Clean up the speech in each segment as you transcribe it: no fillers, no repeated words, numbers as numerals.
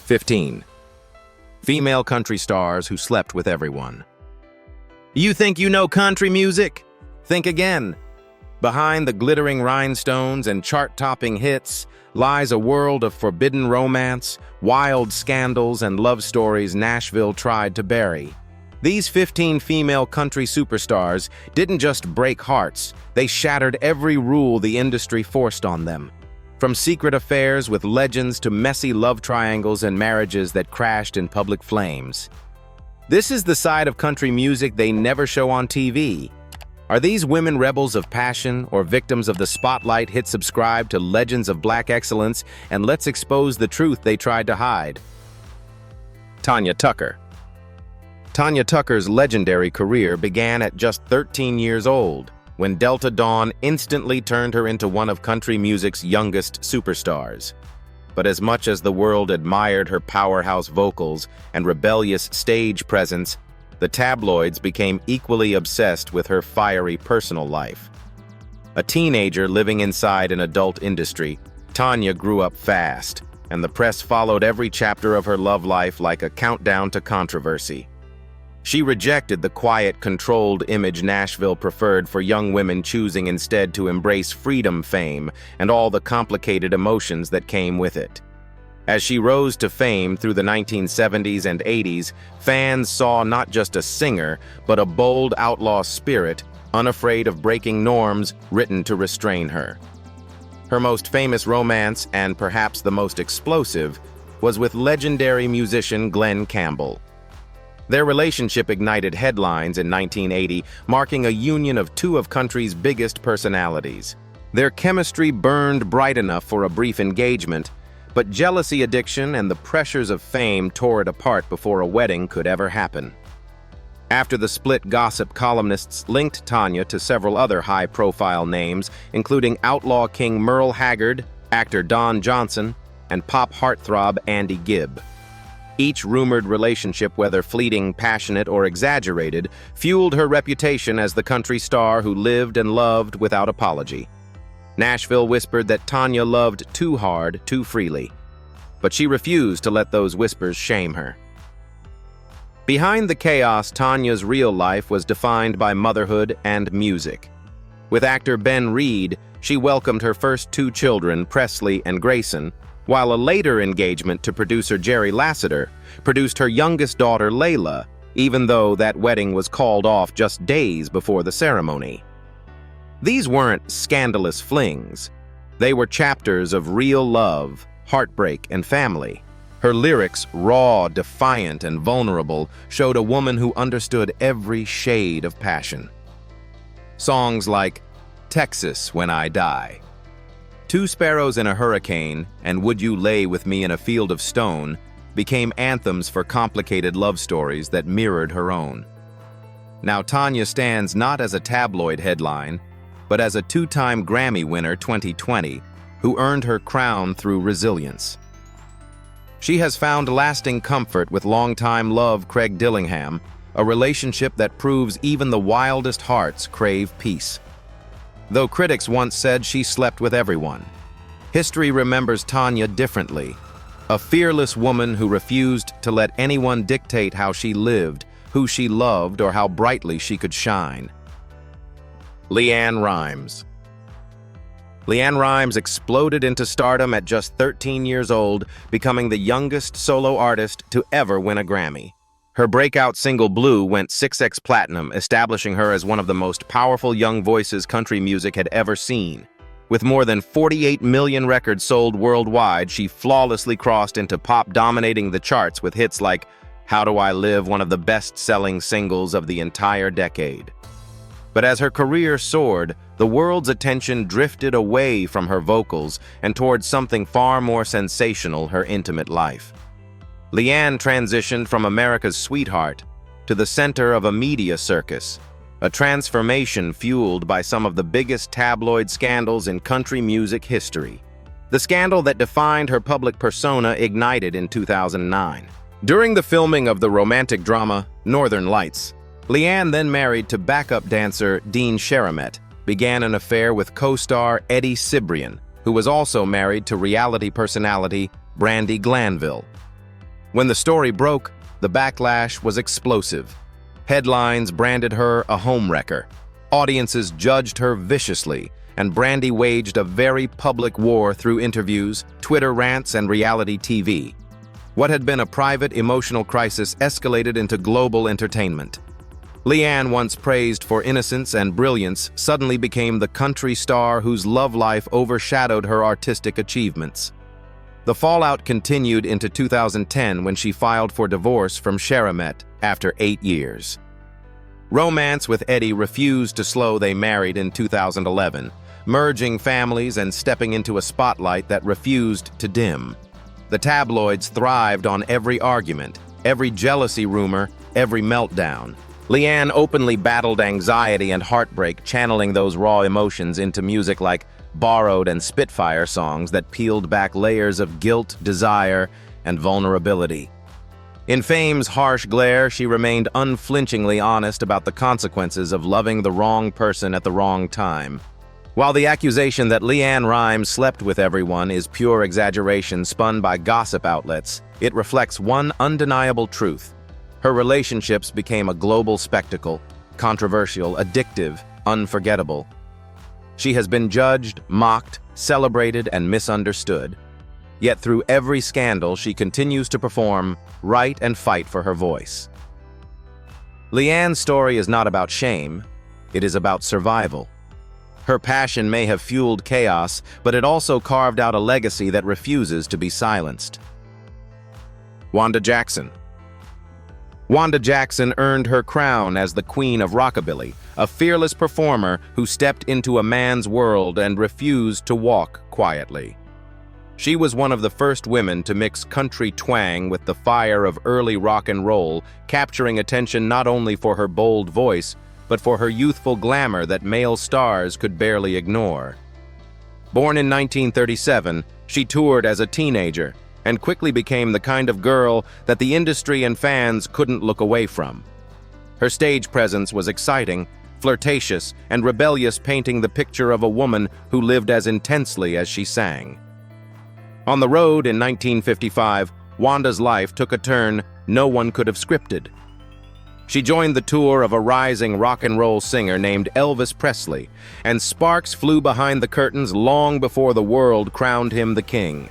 15. Female country stars who slept with everyone. You think you know country music? Think again. Behind the glittering rhinestones and chart-topping hits lies a world of forbidden romance, wild scandals, and love stories Nashville tried to bury. These 15 female country superstars didn't just break hearts, they shattered every rule the industry forced on them. From secret affairs with legends to messy love triangles and marriages that crashed in public flames. This is the side of country music they never show on TV. Are these women rebels of passion or victims of the spotlight? Hit subscribe to Legends of Black Excellence and let's expose the truth they tried to hide. Tanya Tucker. Tanya Tucker's legendary career began at just 13 years old, when Delta Dawn instantly turned her into one of country music's youngest superstars. But as much as the world admired her powerhouse vocals and rebellious stage presence, the tabloids became equally obsessed with her fiery personal life. A teenager living inside an adult industry, Tanya grew up fast, and the press followed every chapter of her love life like a countdown to controversy. She rejected the quiet, controlled image Nashville preferred for young women, choosing instead to embrace freedom, fame, and all the complicated emotions that came with it. As she rose to fame through the 1970s and 80s, fans saw not just a singer, but a bold outlaw spirit, unafraid of breaking norms, written to restrain her. Her most famous romance, and perhaps the most explosive, was with legendary musician Glen Campbell. Their relationship ignited headlines in 1980, marking a union of two of country's biggest personalities. Their chemistry burned bright enough for a brief engagement, but jealousy, addiction, and the pressures of fame tore it apart before a wedding could ever happen. After the split, gossip columnists linked Tanya to several other high-profile names, including outlaw king Merle Haggard, actor Don Johnson, and pop heartthrob Andy Gibb. Each rumored relationship, whether fleeting, passionate, or exaggerated, fueled her reputation as the country star who lived and loved without apology. Nashville whispered that Tanya loved too hard, too freely, but she refused to let those whispers shame her. Behind the chaos, Tanya's real life was defined by motherhood and music. With actor Ben Reed, she welcomed her first two children, Presley and Grayson, while a later engagement to producer Jerry Lasseter produced her youngest daughter, Layla, even though that wedding was called off just days before the ceremony. These weren't scandalous flings. They were chapters of real love, heartbreak, and family. Her lyrics, raw, defiant, and vulnerable, showed a woman who understood every shade of passion. Songs like Texas When I Die, Two Sparrows in a Hurricane, and Would You Lay With Me in a Field of Stone became anthems for complicated love stories that mirrored her own. Now Tanya stands not as a tabloid headline, but as a two-time Grammy winner 2020, who earned her crown through resilience. She has found lasting comfort with longtime love Craig Dillingham, a relationship that proves even the wildest hearts crave peace. Though critics once said she slept with everyone, history remembers Tanya differently, a fearless woman who refused to let anyone dictate how she lived, who she loved, or how brightly she could shine. LeAnn Rimes. LeAnn Rimes exploded into stardom at just 13 years old, becoming the youngest solo artist to ever win a Grammy. Her breakout single Blue went 6x platinum, establishing her as one of the most powerful young voices country music had ever seen. With more than 48 million records sold worldwide, she flawlessly crossed into pop, dominating the charts with hits like How Do I Live, one of the best-selling singles of the entire decade. But as her career soared, the world's attention drifted away from her vocals and towards something far more sensational, her intimate life. LeAnn transitioned from America's sweetheart to the center of a media circus, a transformation fueled by some of the biggest tabloid scandals in country music history. The scandal that defined her public persona ignited in 2009. During the filming of the romantic drama Northern Lights, LeAnn, then married to backup dancer Dean Sharramet, began an affair with co-star Eddie Cibrian, who was also married to reality personality Brandi Glanville. When the story broke, the backlash was explosive. Headlines branded her a homewrecker. Audiences judged her viciously, and Brandy waged a very public war through interviews, Twitter rants, and reality TV. What had been a private emotional crisis escalated into global entertainment. Leanne, once praised for innocence and brilliance, suddenly became the country star whose love life overshadowed her artistic achievements. The fallout continued into 2010 when she filed for divorce from Charamet after 8 years. Romance with Eddie refused to slow. They married in 2011, merging families and stepping into a spotlight that refused to dim. The tabloids thrived on every argument, every jealousy rumor, every meltdown. Leanne openly battled anxiety and heartbreak, channeling those raw emotions into music like Borrowed and Spitfire songs that peeled back layers of guilt, desire, and vulnerability. In fame's harsh glare, she remained unflinchingly honest about the consequences of loving the wrong person at the wrong time. While the accusation that LeAnn Rimes slept with everyone is pure exaggeration spun by gossip outlets, it reflects one undeniable truth. Her relationships became a global spectacle, controversial, addictive, unforgettable. She has been judged, mocked, celebrated, and misunderstood. Yet through every scandal, she continues to perform, write, and fight for her voice. LeAnn's story is not about shame, it is about survival. Her passion may have fueled chaos, but it also carved out a legacy that refuses to be silenced. Wanda Jackson. Wanda Jackson earned her crown as the Queen of Rockabilly, a fearless performer who stepped into a man's world and refused to walk quietly. She was one of the first women to mix country twang with the fire of early rock and roll, capturing attention not only for her bold voice, but for her youthful glamour that male stars could barely ignore. Born in 1937, she toured as a teenager and quickly became the kind of girl that the industry and fans couldn't look away from. Her stage presence was exciting, flirtatious, and rebellious, painting the picture of a woman who lived as intensely as she sang. On the road in 1955, Wanda's life took a turn no one could have scripted. She joined the tour of a rising rock and roll singer named Elvis Presley, and sparks flew behind the curtains long before the world crowned him the king.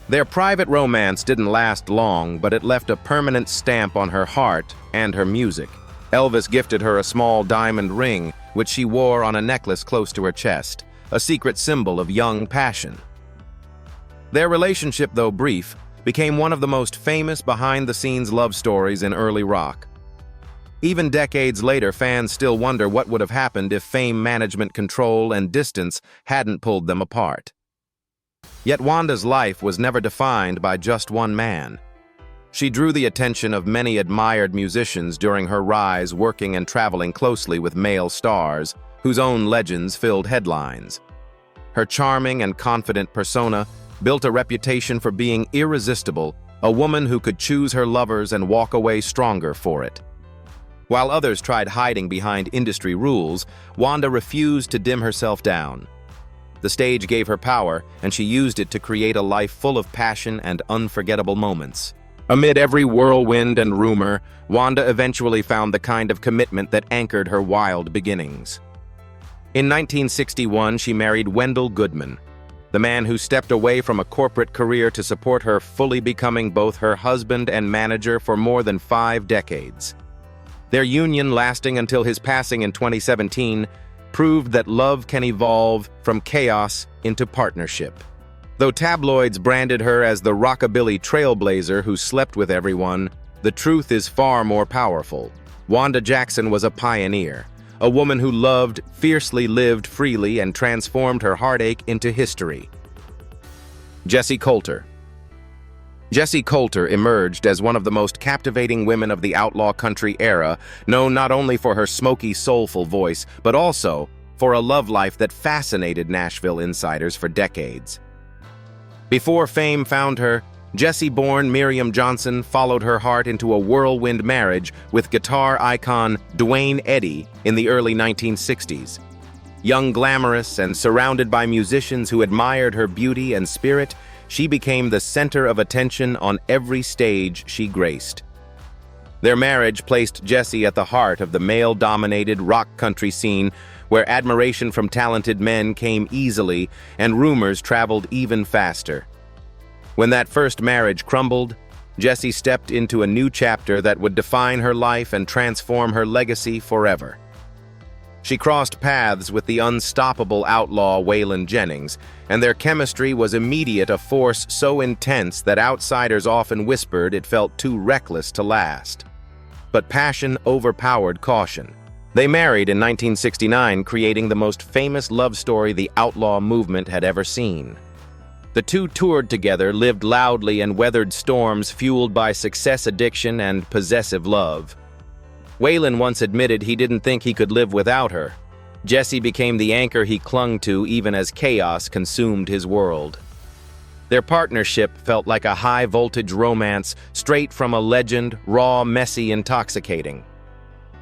Their private romance didn't last long, but it left a permanent stamp on her heart and her music. Elvis gifted her a small diamond ring, which she wore on a necklace close to her chest, a secret symbol of young passion. Their relationship, though brief, became one of the most famous behind-the-scenes love stories in early rock. Even decades later, fans still wonder what would have happened if fame, management, control, and distance hadn't pulled them apart. Yet Wanda's life was never defined by just one man. She drew the attention of many admired musicians during her rise, working and traveling closely with male stars, whose own legends filled headlines. Her charming and confident persona built a reputation for being irresistible, a woman who could choose her lovers and walk away stronger for it. While others tried hiding behind industry rules, Wanda refused to dim herself down. The stage gave her power, and she used it to create a life full of passion and unforgettable moments. Amid every whirlwind and rumor, Wanda eventually found the kind of commitment that anchored her wild beginnings. In 1961, she married Wendell Goodman, the man who stepped away from a corporate career to support her, fully becoming both her husband and manager for more than 5 decades. Their union, lasting until his passing in 2017, proved that love can evolve from chaos into partnership. Though tabloids branded her as the rockabilly trailblazer who slept with everyone, the truth is far more powerful. Wanda Jackson was a pioneer, a woman who loved, fiercely lived freely, and transformed her heartache into history. Jessi Colter. Jessi Colter emerged as one of the most captivating women of the outlaw country era, known not only for her smoky, soulful voice, but also for a love life that fascinated Nashville insiders for decades. Before fame found her, Jessi-born Miriam Johnson followed her heart into a whirlwind marriage with guitar icon Duane Eddy in the early 1960s. Young, glamorous, and surrounded by musicians who admired her beauty and spirit, she became the center of attention on every stage she graced. Their marriage placed Jesse at the heart of the male-dominated rock country scene, where admiration from talented men came easily and rumors traveled even faster. When that first marriage crumbled, Jessie stepped into a new chapter that would define her life and transform her legacy forever. She crossed paths with the unstoppable outlaw Waylon Jennings, and their chemistry was immediate, a force so intense that outsiders often whispered it felt too reckless to last. But passion overpowered caution. They married in 1969, creating the most famous love story the outlaw movement had ever seen. The two toured together, lived loudly, and weathered storms fueled by success addiction and possessive love. Waylon once admitted he didn't think he could live without her. Jesse became the anchor he clung to even as chaos consumed his world. Their partnership felt like a high-voltage romance straight from a legend, raw, messy, intoxicating.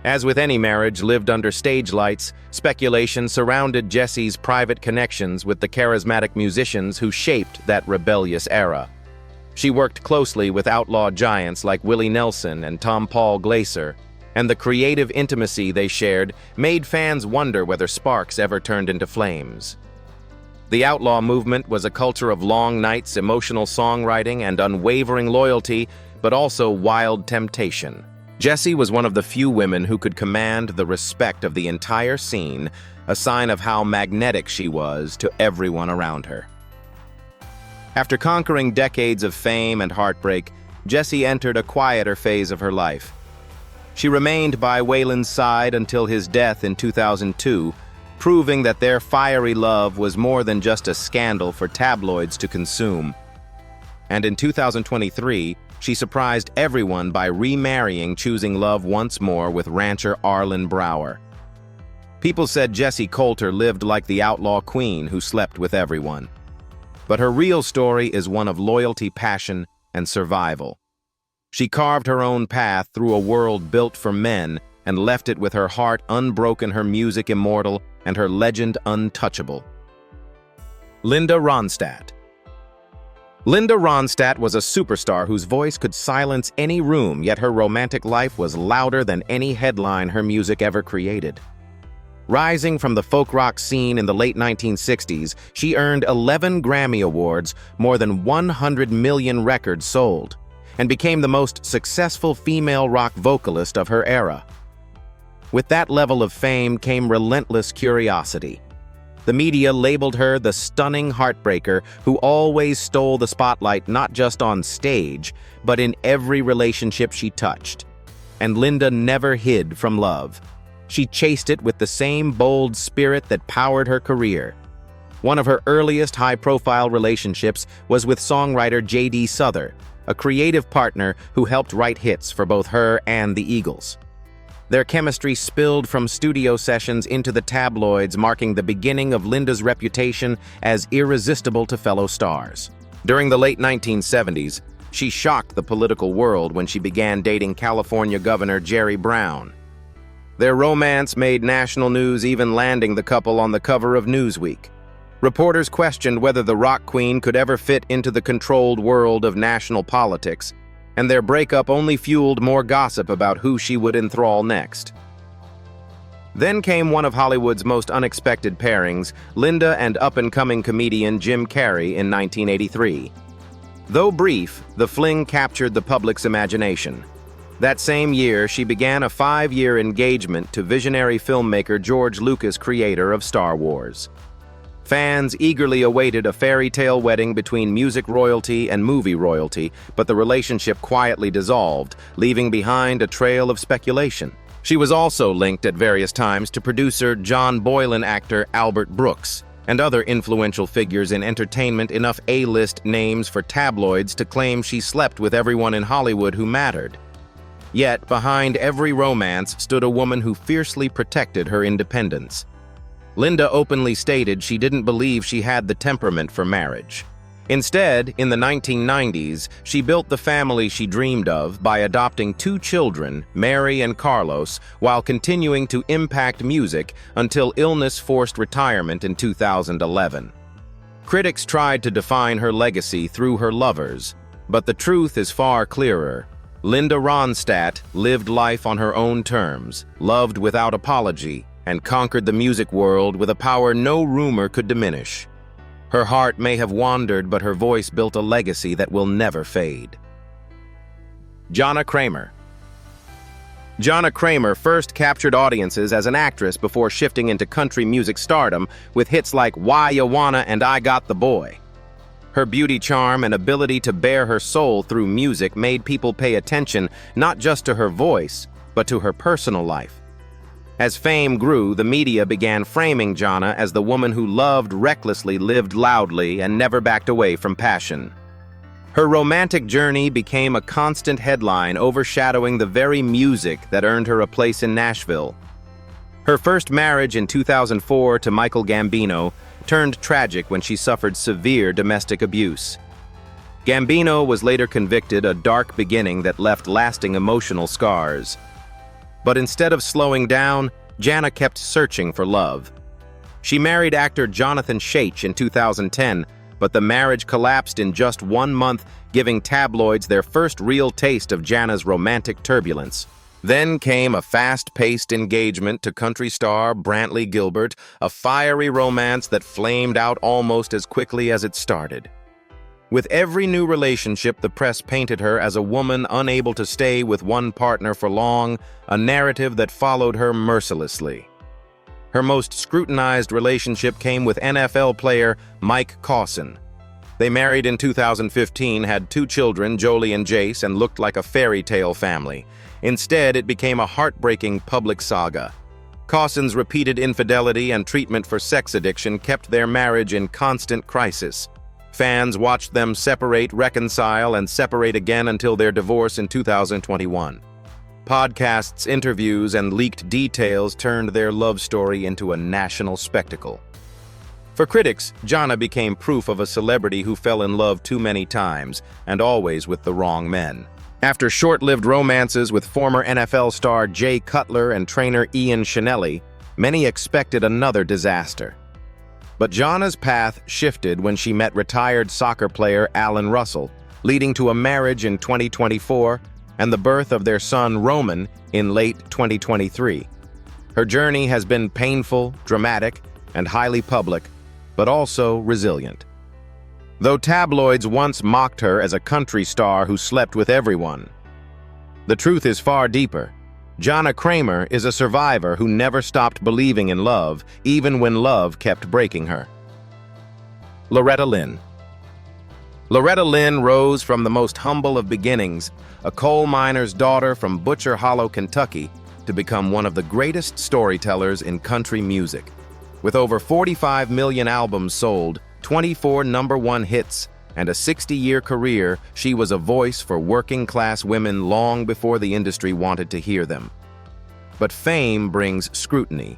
As with any marriage lived under stage lights, speculation surrounded Jesse's private connections with the charismatic musicians who shaped that rebellious era. She worked closely with outlaw giants like Willie Nelson and Tom Paul Glaser, and the creative intimacy they shared made fans wonder whether sparks ever turned into flames. The outlaw movement was a culture of long nights, emotional songwriting, and unwavering loyalty, but also wild temptation. Jessie was one of the few women who could command the respect of the entire scene, a sign of how magnetic she was to everyone around her. After conquering decades of fame and heartbreak, Jessie entered a quieter phase of her life. She remained by Waylon's side until his death in 2002, proving that their fiery love was more than just a scandal for tabloids to consume. And in 2023, she surprised everyone by remarrying, choosing love once more with rancher Arlen Brower. People said Jessie Coulter lived like the outlaw queen who slept with everyone. But her real story is one of loyalty, passion, and survival. She carved her own path through a world built for men and left it with her heart unbroken, her music immortal, and her legend untouchable. Linda Ronstadt. Linda Ronstadt was a superstar whose voice could silence any room, yet her romantic life was louder than any headline her music ever created. Rising from the folk rock scene in the late 1960s, she earned 11 Grammy Awards, more than 100 million records sold, and became the most successful female rock vocalist of her era. With that level of fame came relentless curiosity. The media labeled her the stunning heartbreaker who always stole the spotlight not just on stage, but in every relationship she touched. And Linda never hid from love. She chased it with the same bold spirit that powered her career. One of her earliest high-profile relationships was with songwriter J.D. Souther, a creative partner who helped write hits for both her and the Eagles. Their chemistry spilled from studio sessions into the tabloids, marking the beginning of Linda's reputation as irresistible to fellow stars. During the late 1970s, she shocked the political world when she began dating California Governor Jerry Brown. Their romance made national news, even landing the couple on the cover of Newsweek. Reporters questioned whether the rock queen could ever fit into the controlled world of national politics, and their breakup only fueled more gossip about who she would enthrall next. Then came one of Hollywood's most unexpected pairings, Linda and up-and-coming comedian Jim Carrey in 1983. Though brief, the fling captured the public's imagination. That same year, she began a 5-year engagement to visionary filmmaker George Lucas, creator of Star Wars. Fans eagerly awaited a fairy tale wedding between music royalty and movie royalty, but the relationship quietly dissolved, leaving behind a trail of speculation. She was also linked at various times to producer John Boylan, actor Albert Brooks, and other influential figures in entertainment, enough A-list names for tabloids to claim she slept with everyone in Hollywood who mattered. Yet, behind every romance stood a woman who fiercely protected her independence. Linda openly stated she didn't believe she had the temperament for marriage. Instead, in the 1990s, she built the family she dreamed of by adopting 2 children, Mary and Carlos, while continuing to impact music until illness forced retirement in 2011. Critics tried to define her legacy through her lovers, but the truth is far clearer. Linda Ronstadt lived life on her own terms, loved without apology, and conquered the music world with a power no rumor could diminish. Her heart may have wandered, but her voice built a legacy that will never fade. Jana Kramer. Jana Kramer first captured audiences as an actress before shifting into country music stardom with hits like Why Ya Wanna and I Got the Boy. Her beauty, charm, and ability to bare her soul through music made people pay attention not just to her voice, but to her personal life. As fame grew, the media began framing Jana as the woman who loved recklessly, lived loudly, and never backed away from passion. Her romantic journey became a constant headline, overshadowing the very music that earned her a place in Nashville. Her first marriage in 2004 to Michael Gambino turned tragic when she suffered severe domestic abuse. Gambino was later convicted, a dark beginning that left lasting emotional scars. But instead of slowing down, Jana kept searching for love. She married actor Jonathan Cheich in 2010, but the marriage collapsed in just 1 month, giving tabloids their first real taste of Jana's romantic turbulence. Then came a fast-paced engagement to country star Brantley Gilbert, a fiery romance that flamed out almost as quickly as it started. With every new relationship, the press painted her as a woman unable to stay with one partner for long, a narrative that followed her mercilessly. Her most scrutinized relationship came with NFL player Mike Caussin. They married in 2015, had 2 children, Jolie and Jace, and looked like a fairy tale family. Instead, it became a heartbreaking public saga. Caussin's repeated infidelity and treatment for sex addiction kept their marriage in constant crisis. Fans watched them separate, reconcile, and separate again until their divorce in 2021. Podcasts, interviews, and leaked details turned their love story into a national spectacle. For critics, Jana became proof of a celebrity who fell in love too many times, and always with the wrong men. After short-lived romances with former NFL star Jay Cutler and trainer Ian Shinelli, many expected another disaster. But Jana's path shifted when she met retired soccer player Alan Russell, leading to a marriage in 2024 and the birth of their son Roman in late 2023. Her journey has been painful, dramatic, and highly public, but also resilient. Though tabloids once mocked her as a country star who slept with everyone, the truth is far deeper. Jana Kramer is a survivor who never stopped believing in love, even when love kept breaking her. Loretta Lynn. Loretta Lynn rose from the most humble of beginnings, a coal miner's daughter from Butcher Hollow, Kentucky, to become one of the greatest storytellers in country music. With over 45 million albums sold, 24 #1 hits, and a 60-year career, she was a voice for working-class women long before the industry wanted to hear them. But fame brings scrutiny,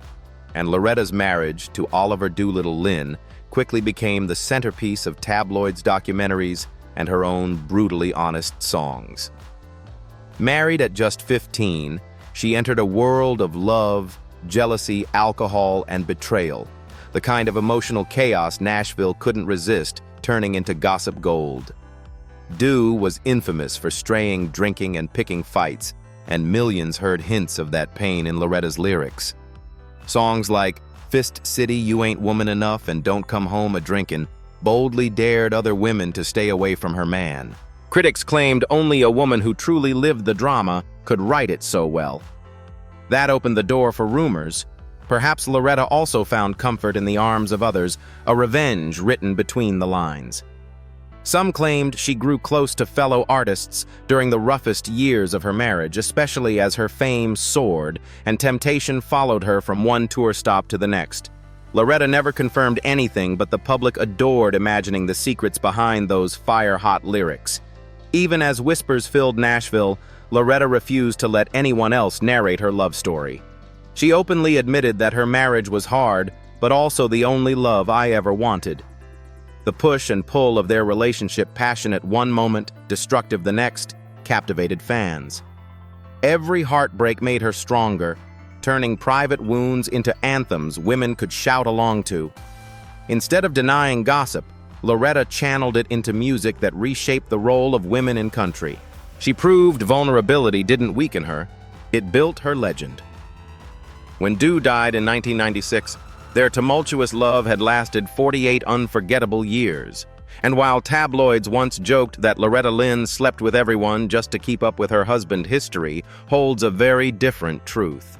and Loretta's marriage to Oliver Doolittle Lynn quickly became the centerpiece of tabloids, documentaries, and her own brutally honest songs. Married at just 15, she entered a world of love, jealousy, alcohol, and betrayal, the kind of emotional chaos Nashville couldn't resist, turning into gossip gold. Doo was infamous for straying, drinking, and picking fights, and millions heard hints of that pain in Loretta's lyrics. Songs like Fist City, You Ain't Woman Enough, and Don't Come Home a-Drinkin' boldly dared other women to stay away from her man. Critics claimed only a woman who truly lived the drama could write it so well. That opened the door for rumors. Perhaps Loretta also found comfort in the arms of others, a revenge written between the lines. Some claimed she grew close to fellow artists during the roughest years of her marriage, especially as her fame soared and temptation followed her from one tour stop to the next. Loretta never confirmed anything, but the public adored imagining the secrets behind those fire-hot lyrics. Even as whispers filled Nashville, Loretta refused to let anyone else narrate her love story. She openly admitted that her marriage was hard, but also the only love I ever wanted. The push and pull of their relationship, passionate one moment, destructive the next, captivated fans. Every heartbreak made her stronger, turning private wounds into anthems women could shout along to. Instead of denying gossip, Loretta channeled it into music that reshaped the role of women in country. She proved vulnerability didn't weaken her, it built her legend. When Dew died in 1996, their tumultuous love had lasted 48 unforgettable years. And while tabloids once joked that Loretta Lynn slept with everyone just to keep up with her husband, history holds a very different truth.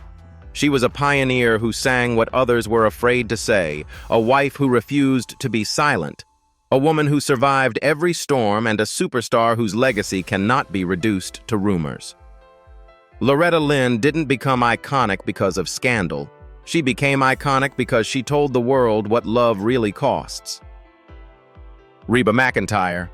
She was a pioneer who sang what others were afraid to say, a wife who refused to be silent, a woman who survived every storm, and a superstar whose legacy cannot be reduced to rumors. Loretta Lynn didn't become iconic because of scandal. She became iconic because she told the world what love really costs. Reba McEntire.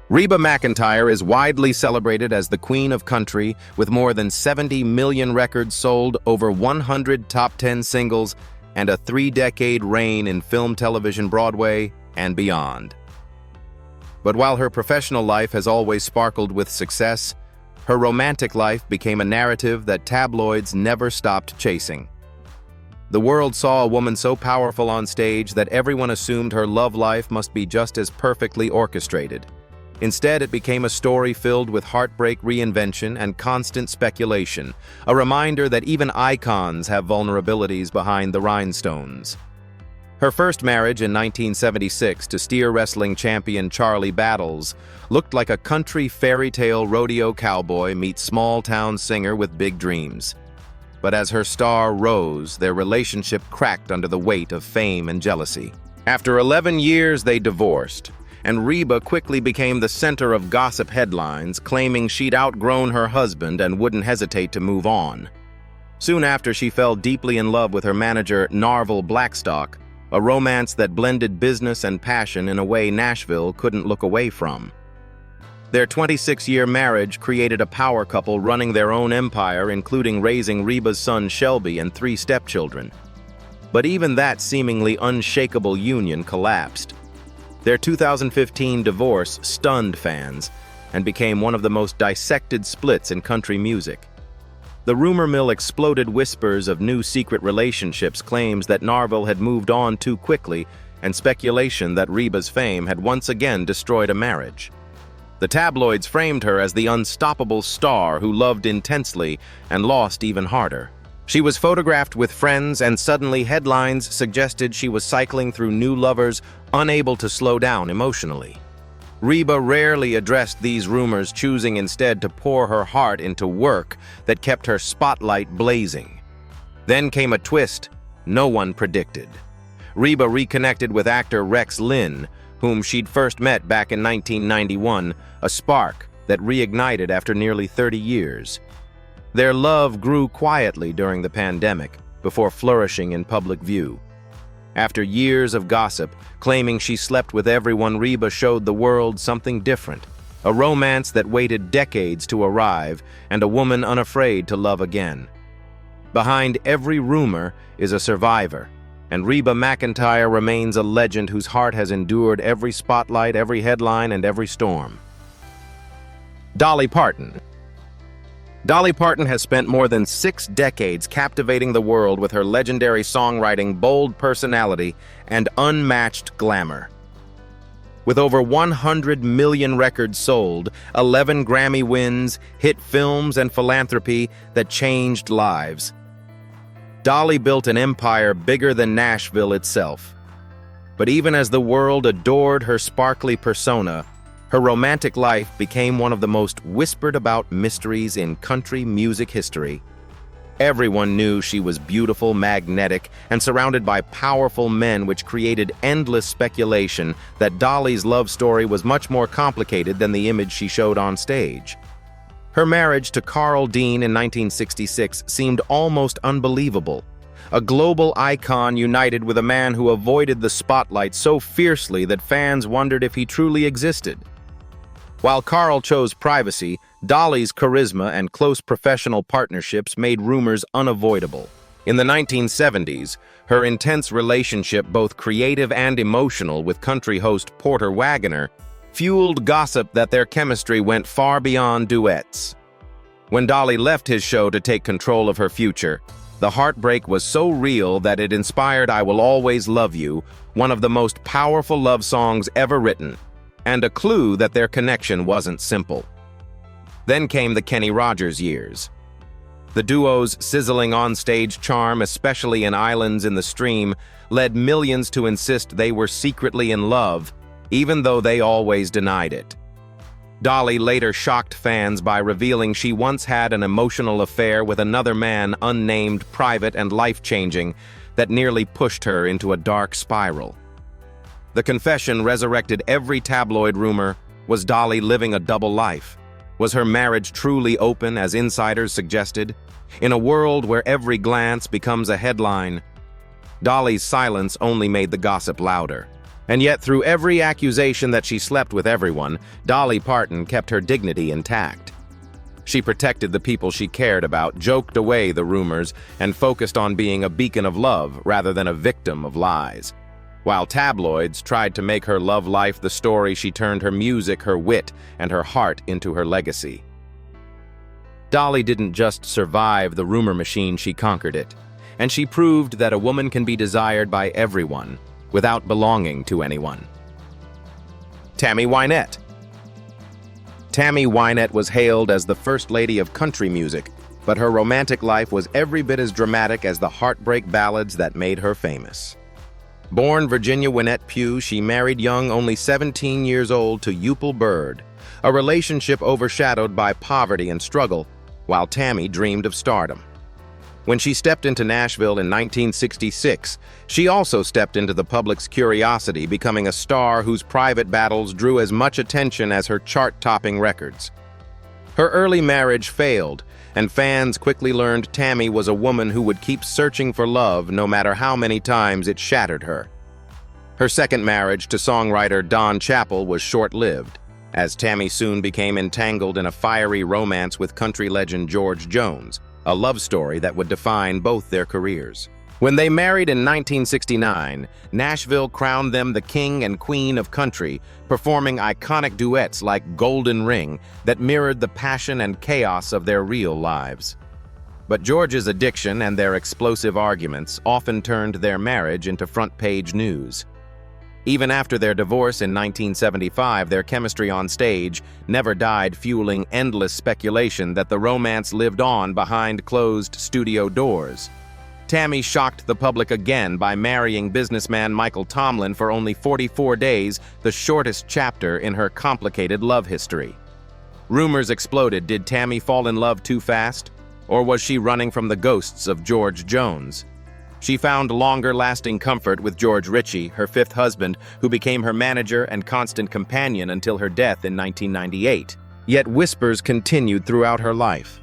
Reba McEntire is widely celebrated as the Queen of Country, with more than 70 million records sold, over 100 top 10 singles, and a 3-decade reign in film, television, Broadway, and beyond. But while her professional life has always sparkled with success, her romantic life became a narrative that tabloids never stopped chasing. The world saw a woman so powerful on stage that everyone assumed her love life must be just as perfectly orchestrated. Instead, it became a story filled with heartbreak, reinvention, and constant speculation, a reminder that even icons have vulnerabilities behind the rhinestones. Her first marriage in 1976 to steer wrestling champion Charlie Battles looked like a country fairy tale rodeo cowboy meets small-town singer with big dreams. But as her star rose, their relationship cracked under the weight of fame and jealousy. After 11 years, they divorced, and Reba quickly became the center of gossip headlines, claiming she'd outgrown her husband and wouldn't hesitate to move on. Soon after, she fell deeply in love with her manager, Narvel Blackstock, a romance that blended business and passion in a way Nashville couldn't look away from. Their 26-year marriage created a power couple running their own empire, including raising Reba's son Shelby and 3 stepchildren. But even that seemingly unshakable union collapsed. Their 2015 divorce stunned fans and became one of the most dissected splits in country music. The rumor mill exploded whispers of new secret relationships, claims that Narvel had moved on too quickly, and speculation that Reba's fame had once again destroyed a marriage. The tabloids framed her as the unstoppable star who loved intensely and lost even harder. She was photographed with friends, and suddenly headlines suggested she was cycling through new lovers, unable to slow down emotionally. Reba rarely addressed these rumors, choosing instead to pour her heart into work that kept her spotlight blazing. Then came a twist no one predicted. Reba reconnected with actor Rex Linn, whom she'd first met back in 1991, a spark that reignited after nearly 30 years. Their love grew quietly during the pandemic, before flourishing in public view. After years of gossip, claiming she slept with everyone, Reba showed the world something different, a romance that waited decades to arrive, and a woman unafraid to love again. Behind every rumor is a survivor, and Reba McEntire remains a legend whose heart has endured every spotlight, every headline, and every storm. Dolly Parton. Dolly Parton has spent more than 6 decades captivating the world with her legendary songwriting, bold personality, and unmatched glamour. With over 100 million records sold, 11 Grammy wins, hit films, and philanthropy that changed lives, Dolly built an empire bigger than Nashville itself. But even as the world adored her sparkly persona, her romantic life became one of the most whispered about mysteries in country music history. Everyone knew she was beautiful, magnetic, and surrounded by powerful men, which created endless speculation that Dolly's love story was much more complicated than the image she showed on stage. Her marriage to Carl Dean in 1966 seemed almost unbelievable. A global icon united with a man who avoided the spotlight so fiercely that fans wondered if he truly existed. While Carl chose privacy, Dolly's charisma and close professional partnerships made rumors unavoidable. In the 1970s, her intense relationship, both creative and emotional, with country host Porter Wagoner, fueled gossip that their chemistry went far beyond duets. When Dolly left his show to take control of her future, The heartbreak was so real that it inspired I Will Always Love You, one of the most powerful love songs ever written, and a clue that their connection wasn't simple. Then came the Kenny Rogers years. The duo's sizzling on-stage charm, especially in Islands in the Stream, led millions to insist they were secretly in love, even though they always denied it. Dolly later shocked fans by revealing she once had an emotional affair with another man, unnamed, private, and life-changing, that nearly pushed her into a dark spiral. The confession resurrected every tabloid rumor. Was Dolly living a double life? Was her marriage truly open, as insiders suggested? In a world where every glance becomes a headline, Dolly's silence only made the gossip louder. And yet, through every accusation that she slept with everyone, Dolly Parton kept her dignity intact. She protected the people she cared about, joked away the rumors, and focused on being a beacon of love rather than a victim of lies. While tabloids tried to make her love life the story, she turned her music, her wit, and her heart into her legacy. Dolly didn't just survive the rumor machine, she conquered it. And she proved that a woman can be desired by everyone, without belonging to anyone. Tammy Wynette. Tammy Wynette was hailed as the first lady of country music, but her romantic life was every bit as dramatic as the heartbreak ballads that made her famous. Born Virginia Wynette Pugh, she married young, only 17 years old, to Eupil Bird, a relationship overshadowed by poverty and struggle, while Tammy dreamed of stardom. When she stepped into Nashville in 1966, she also stepped into the public's curiosity, becoming a star whose private battles drew as much attention as her chart-topping records. Her early marriage failed, and fans quickly learned Tammy was a woman who would keep searching for love no matter how many times it shattered her. Her second marriage to songwriter Don Chappell was short-lived, as Tammy soon became entangled in a fiery romance with country legend George Jones, a love story that would define both their careers. When they married in 1969, Nashville crowned them the king and queen of country, performing iconic duets like Golden Ring that mirrored the passion and chaos of their real lives. But George's addiction and their explosive arguments often turned their marriage into front-page news. Even after their divorce in 1975, their chemistry on stage never died, fueling endless speculation that the romance lived on behind closed studio doors. Tammy shocked the public again by marrying businessman Michael Tomlin for only 44 days, the shortest chapter in her complicated love history. Rumors exploded. Did Tammy fall in love too fast? Or was she running from the ghosts of George Jones? She found longer-lasting comfort with George Ritchie, her fifth husband, who became her manager and constant companion until her death in 1998. Yet whispers continued throughout her life.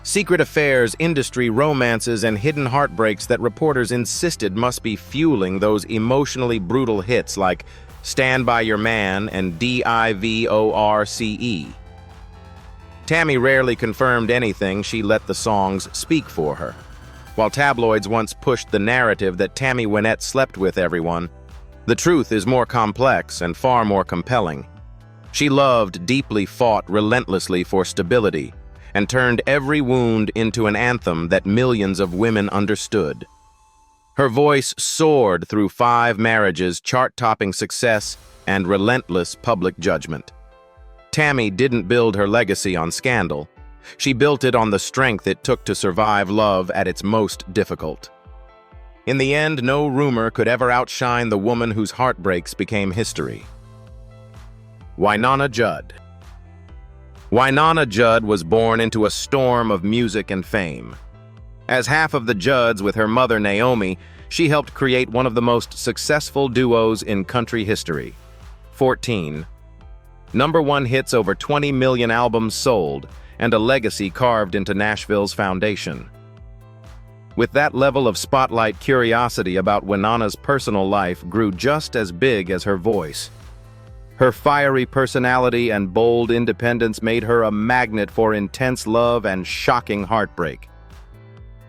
Secret affairs, industry romances, and hidden heartbreaks that reporters insisted must be fueling those emotionally brutal hits like Stand By Your Man and Divorce. Tammy rarely confirmed anything. She let the songs speak for her. While tabloids once pushed the narrative that Tammy Wynette slept with everyone, the truth is more complex and far more compelling. She loved, deeply, fought relentlessly for stability, and turned every wound into an anthem that millions of women understood. Her voice soared through 5 marriages, chart-topping success, and relentless public judgment. Tammy didn't build her legacy on scandal. She built it on the strength it took to survive love at its most difficult. In the end, no rumor could ever outshine the woman whose heartbreaks became history. Wynonna Judd. Wynonna Judd was born into a storm of music and fame. As half of the Judds with her mother Naomi, she helped create one of the most successful duos in country history. 14. #1 hits, over 20 million albums sold, and a legacy carved into Nashville's foundation. With that level of spotlight, curiosity about Wynonna's personal life grew just as big as her voice. Her fiery personality and bold independence made her a magnet for intense love and shocking heartbreak.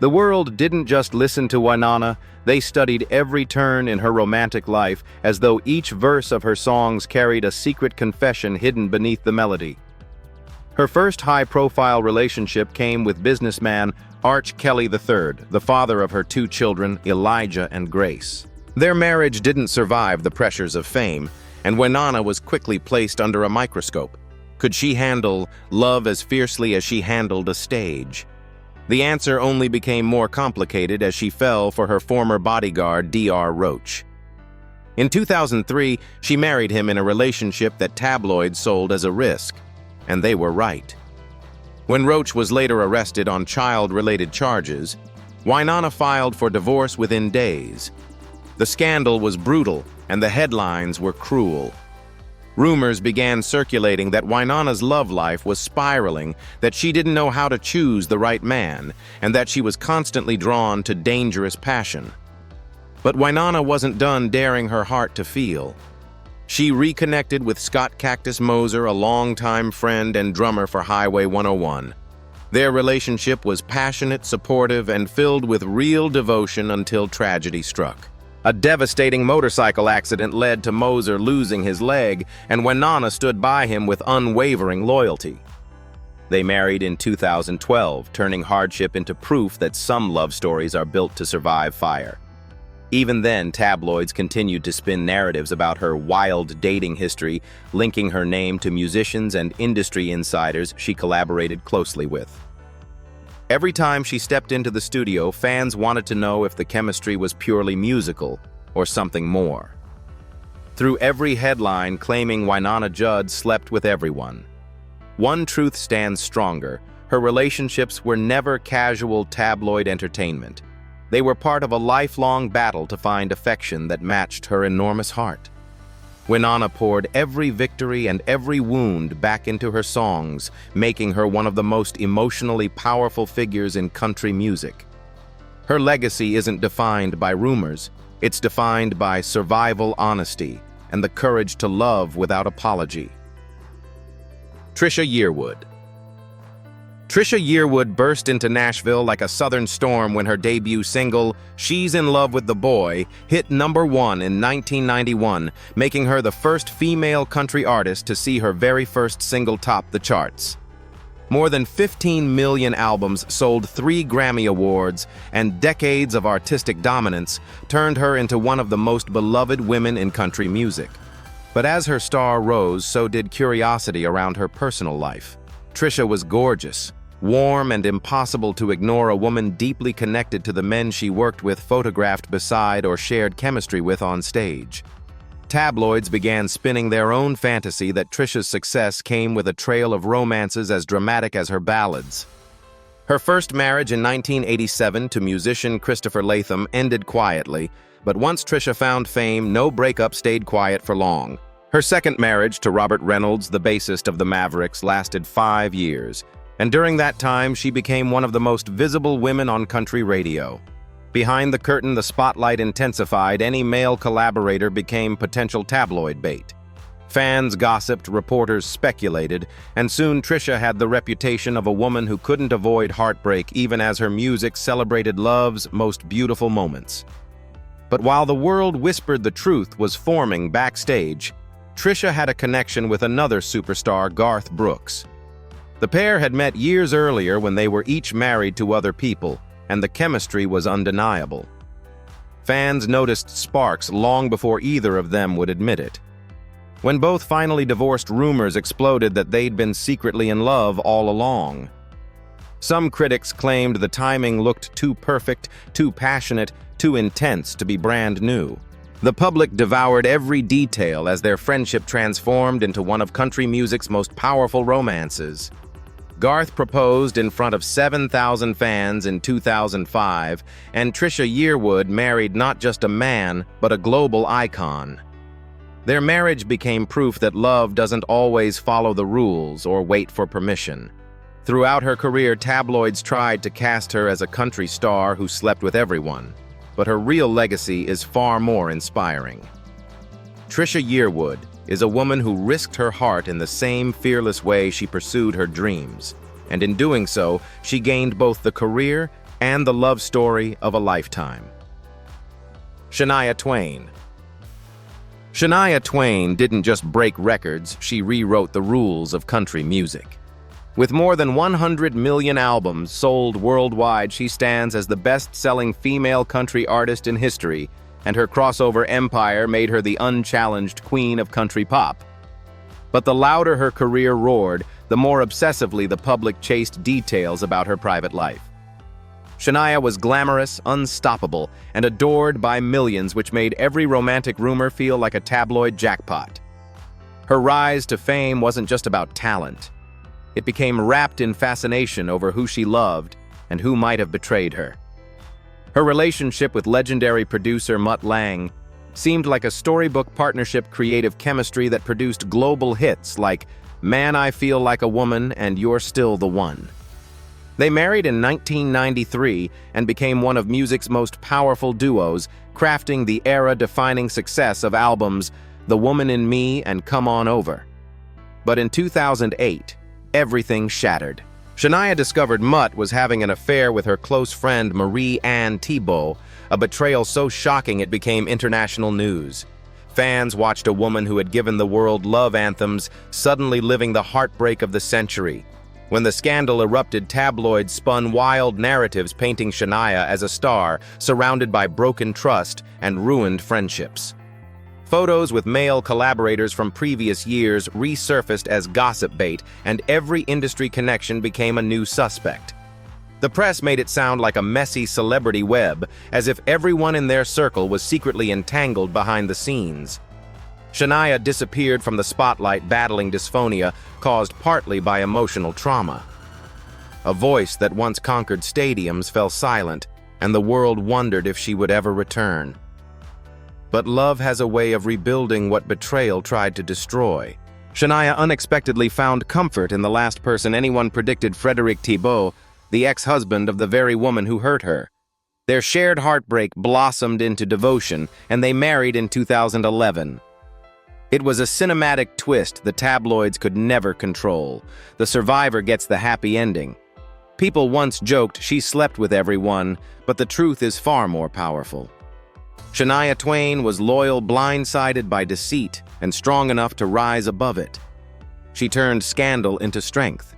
The world didn't just listen to Wynonna, they studied every turn in her romantic life, as though each verse of her songs carried a secret confession hidden beneath the melody. Her first high-profile relationship came with businessman Arch Kelly III, the father of her two children, Elijah and Grace. Their marriage didn't survive the pressures of fame, and Winona was quickly placed under a microscope. Could she handle love as fiercely as she handled a stage? The answer only became more complicated as she fell for her former bodyguard, D.R. Roach. In 2003, she married him in a relationship that tabloids sold as a risk, and they were right. When Roach was later arrested on child-related charges, Winona filed for divorce within days. The scandal was brutal, and the headlines were cruel. Rumors began circulating that Winona's love life was spiraling, that she didn't know how to choose the right man, and that she was constantly drawn to dangerous passion. But Winona wasn't done daring her heart to feel. She reconnected with Scott Cactus Moser, a longtime friend and drummer for Highway 101. Their relationship was passionate, supportive, and filled with real devotion until tragedy struck. A devastating motorcycle accident led to Moser losing his leg, and Winona stood by him with unwavering loyalty. They married in 2012, turning hardship into proof that some love stories are built to survive fire. Even then, tabloids continued to spin narratives about her wild dating history, linking her name to musicians and industry insiders she collaborated closely with. Every time she stepped into the studio, fans wanted to know if the chemistry was purely musical or something more. Through every headline claiming Winona Judd slept with everyone, one truth stands stronger: her relationships were never casual tabloid entertainment. They were part of a lifelong battle to find affection that matched her enormous heart. Winona poured every victory and every wound back into her songs, making her one of the most emotionally powerful figures in country music. Her legacy isn't defined by rumors, it's defined by survival honesty and the courage to love without apology. Trisha Yearwood. Trisha Yearwood burst into Nashville like a southern storm when her debut single, She's in Love with the Boy, hit #1 in 1991, making her the first female country artist to see her very first single top the charts. More than 15 million albums, sold 3 Grammy Awards, and decades of artistic dominance turned her into one of the most beloved women in country music. But as her star rose, so did curiosity around her personal life. Trisha was gorgeous, warm, and impossible to ignore, a woman deeply connected to the men she worked with, photographed beside, or shared chemistry with on stage. Tabloids began spinning their own fantasy that Trisha's success came with a trail of romances as dramatic as her ballads. Her first marriage in 1987 to musician Christopher Latham ended quietly, but once Trisha found fame, no breakup stayed quiet for long. Her second marriage to Robert Reynolds, the bassist of the Mavericks, lasted 5 years, and during that time she became one of the most visible women on country radio. Behind the curtain, the spotlight intensified. Any male collaborator became potential tabloid bait. Fans gossiped, reporters speculated, and soon Trisha had the reputation of a woman who couldn't avoid heartbreak even as her music celebrated love's most beautiful moments. But while the world whispered the truth was forming backstage, Trisha had a connection with another superstar, Garth Brooks. The pair had met years earlier when they were each married to other people, and the chemistry was undeniable. Fans noticed sparks long before either of them would admit it. When both finally divorced, rumors exploded that they'd been secretly in love all along. Some critics claimed the timing looked too perfect, too passionate, too intense to be brand new. The public devoured every detail as their friendship transformed into one of country music's most powerful romances. Garth proposed in front of 7,000 fans in 2005, and Trisha Yearwood married not just a man, but a global icon. Their marriage became proof that love doesn't always follow the rules or wait for permission. Throughout her career, tabloids tried to cast her as a country star who slept with everyone, but her real legacy is far more inspiring. Trisha Yearwood is a woman who risked her heart in the same fearless way she pursued her dreams, and in doing so, she gained both the career and the love story of a lifetime. Shania Twain. Shania Twain didn't just break records, she rewrote the rules of country music. With more than 100 million albums sold worldwide, she stands as the best-selling female country artist in history, and her crossover empire made her the unchallenged queen of country pop. But the louder her career roared, the more obsessively the public chased details about her private life. Shania was glamorous, unstoppable, and adored by millions, which made every romantic rumor feel like a tabloid jackpot. Her rise to fame wasn't just about talent. It became wrapped in fascination over who she loved and who might have betrayed her. Her relationship with legendary producer Mutt Lange seemed like a storybook partnership creative chemistry that produced global hits like Man, I Feel Like a Woman and You're Still the One. They married in 1993 and became one of music's most powerful duos, crafting the era-defining success of albums The Woman in Me and Come On Over. But in 2008, everything shattered. Shania discovered Mutt was having an affair with her close friend Marie-Anne Thibault, a betrayal so shocking it became international news. Fans watched a woman who had given the world love anthems suddenly living the heartbreak of the century. When the scandal erupted, tabloids spun wild narratives painting Shania as a star surrounded by broken trust and ruined friendships. Photos with male collaborators from previous years resurfaced as gossip bait, and every industry connection became a new suspect. The press made it sound like a messy celebrity web, as if everyone in their circle was secretly entangled behind the scenes. Shania disappeared from the spotlight battling dysphonia caused partly by emotional trauma. A voice that once conquered stadiums fell silent, and the world wondered if she would ever return. But love has a way of rebuilding what betrayal tried to destroy. Shania unexpectedly found comfort in the last person anyone predicted, Frédéric Thibault, the ex-husband of the very woman who hurt her. Their shared heartbreak blossomed into devotion, and they married in 2011. It was a cinematic twist the tabloids could never control. The survivor gets the happy ending. People once joked she slept with everyone, but the truth is far more powerful. Shania Twain was loyal, blindsided by deceit, and strong enough to rise above it. She turned scandal into strength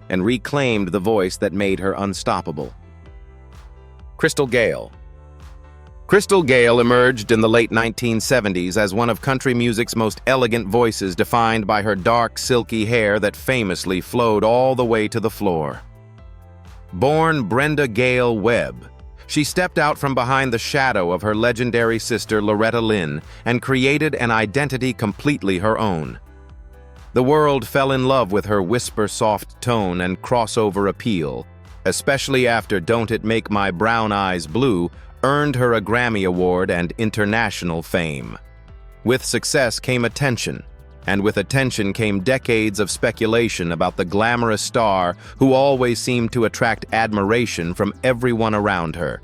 and reclaimed the voice that made her unstoppable. Crystal Gayle. Crystal Gayle emerged in the late 1970s as one of country music's most elegant voices, defined by her dark, silky hair that famously flowed all the way to the floor. Born Brenda Gayle Webb, she stepped out from behind the shadow of her legendary sister Loretta Lynn and created an identity completely her own. The world fell in love with her whisper-soft tone and crossover appeal, especially after Don't It Make My Brown Eyes Blue earned her a Grammy Award and international fame. With success came attention, and with attention came decades of speculation about the glamorous star who always seemed to attract admiration from everyone around her.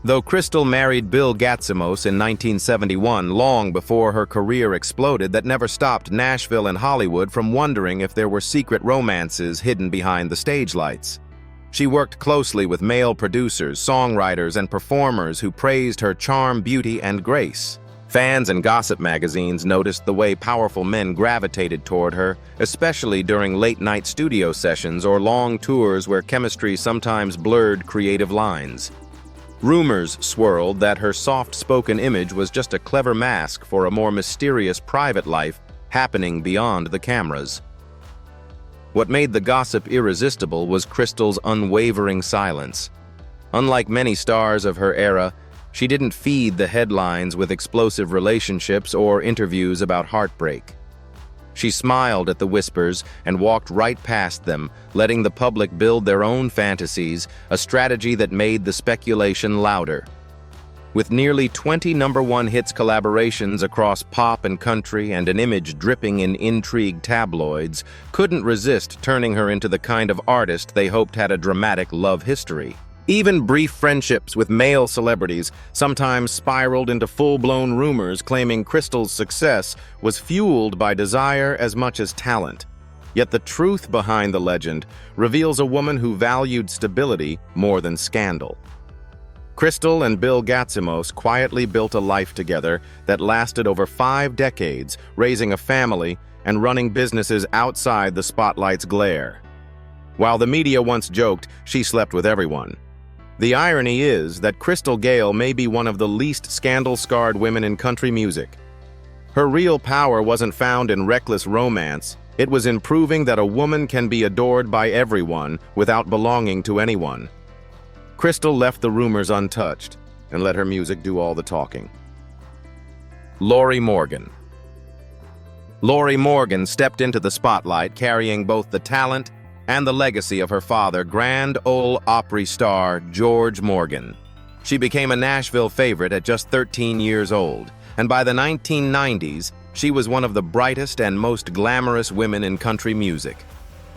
Though Crystal married Bill Gatzimos in 1971, long before her career exploded, that never stopped Nashville and Hollywood from wondering if there were secret romances hidden behind the stage lights. She worked closely with male producers, songwriters, and performers who praised her charm, beauty, and grace. Fans and gossip magazines noticed the way powerful men gravitated toward her, especially during late-night studio sessions or long tours where chemistry sometimes blurred creative lines. Rumors swirled that her soft-spoken image was just a clever mask for a more mysterious private life happening beyond the cameras. What made the gossip irresistible was Crystal's unwavering silence. Unlike many stars of her era, she didn't feed the headlines with explosive relationships or interviews about heartbreak. She smiled at the whispers and walked right past them, letting the public build their own fantasies, a strategy that made the speculation louder. With nearly 20 number-one hits collaborations across pop and country and an image dripping in intrigue, tabloids couldn't resist turning her into the kind of artist they hoped had a dramatic love history. Even brief friendships with male celebrities sometimes spiraled into full-blown rumors claiming Crystal's success was fueled by desire as much as talent. Yet the truth behind the legend reveals a woman who valued stability more than scandal. Crystal and Bill Gatzimos quietly built a life together that lasted over 5 decades, raising a family and running businesses outside the spotlight's glare. While the media once joked she slept with everyone, the irony is that Crystal Gayle may be one of the least scandal-scarred women in country music. Her real power wasn't found in reckless romance, it was in proving that a woman can be adored by everyone without belonging to anyone. Crystal left the rumors untouched and let her music do all the talking. Lorrie Morgan. Lorrie Morgan stepped into the spotlight carrying both the talent and the legacy of her father, Grand Ole Opry star George Morgan. She became a Nashville favorite at just 13 years old, and by the 1990s, she was one of the brightest and most glamorous women in country music.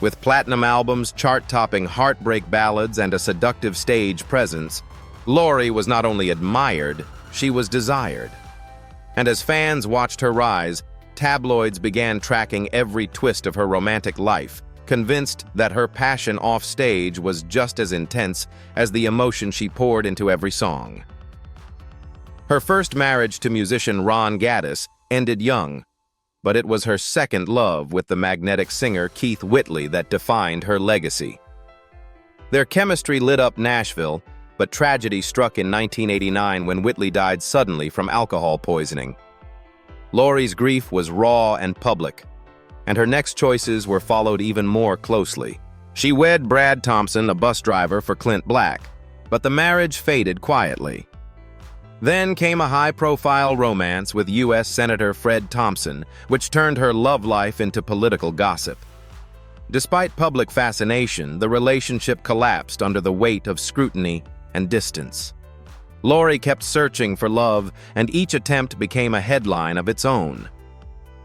With platinum albums, chart-topping heartbreak ballads, and a seductive stage presence, Lorrie was not only admired, she was desired. And as fans watched her rise, tabloids began tracking every twist of her romantic life, convinced that her passion off stage was just as intense as the emotion she poured into every song. Her first marriage to musician Ron Gaddis ended young, but it was her second love with the magnetic singer Keith Whitley that defined her legacy. Their chemistry lit up Nashville, but tragedy struck in 1989 when Whitley died suddenly from alcohol poisoning. Lorrie's grief was raw and public, and her next choices were followed even more closely. She wed Brad Thompson, a bus driver for Clint Black, but the marriage faded quietly. Then came a high-profile romance with U.S. Senator Fred Thompson, which turned her love life into political gossip. Despite public fascination, the relationship collapsed under the weight of scrutiny and distance. Lorrie kept searching for love, and each attempt became a headline of its own.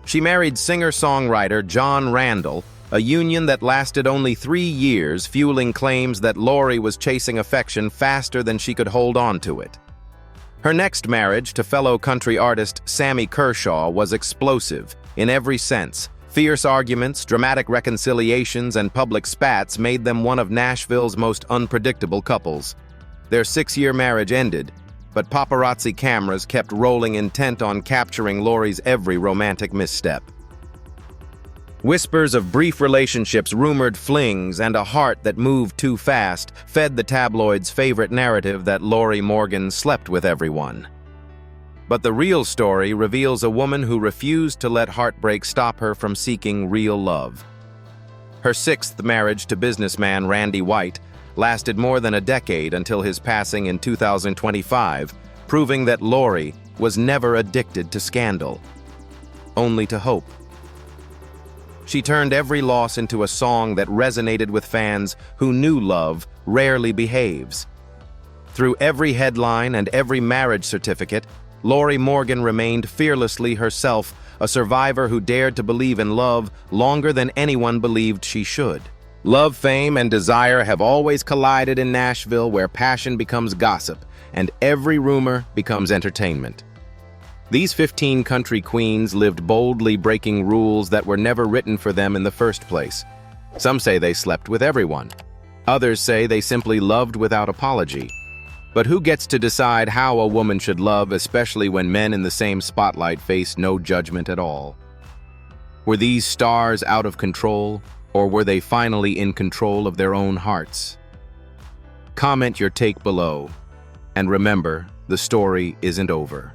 She married singer-songwriter John Randall, a union that lasted only 3 years, fueling claims that Lorrie was chasing affection faster than she could hold on to it. Her next marriage to fellow country artist Sammy Kershaw was explosive in every sense. Fierce arguments, dramatic reconciliations, and public spats made them one of Nashville's most unpredictable couples. Their 6-year marriage ended, but paparazzi cameras kept rolling intent on capturing Lorrie's every romantic misstep. Whispers of brief relationships, rumored flings, and a heart that moved too fast fed the tabloids' favorite narrative that Lorrie Morgan slept with everyone. But the real story reveals a woman who refused to let heartbreak stop her from seeking real love. Her 6th marriage to businessman Randy White lasted more than a decade until his passing in 2025, proving that Lorrie was never addicted to scandal, only to hope. She turned every loss into a song that resonated with fans who knew love rarely behaves. Through every headline and every marriage certificate, Lorrie Morgan remained fearlessly herself, a survivor who dared to believe in love longer than anyone believed she should. Love, fame, and desire have always collided in Nashville, where passion becomes gossip and every rumor becomes entertainment. These 15 country queens lived boldly, breaking rules that were never written for them in the first place. Some say they slept with everyone. Others say they simply loved without apology. But who gets to decide how a woman should love, especially when men in the same spotlight face no judgment at all? Were these stars out of control, or were they finally in control of their own hearts? Comment your take below, and remember, the story isn't over.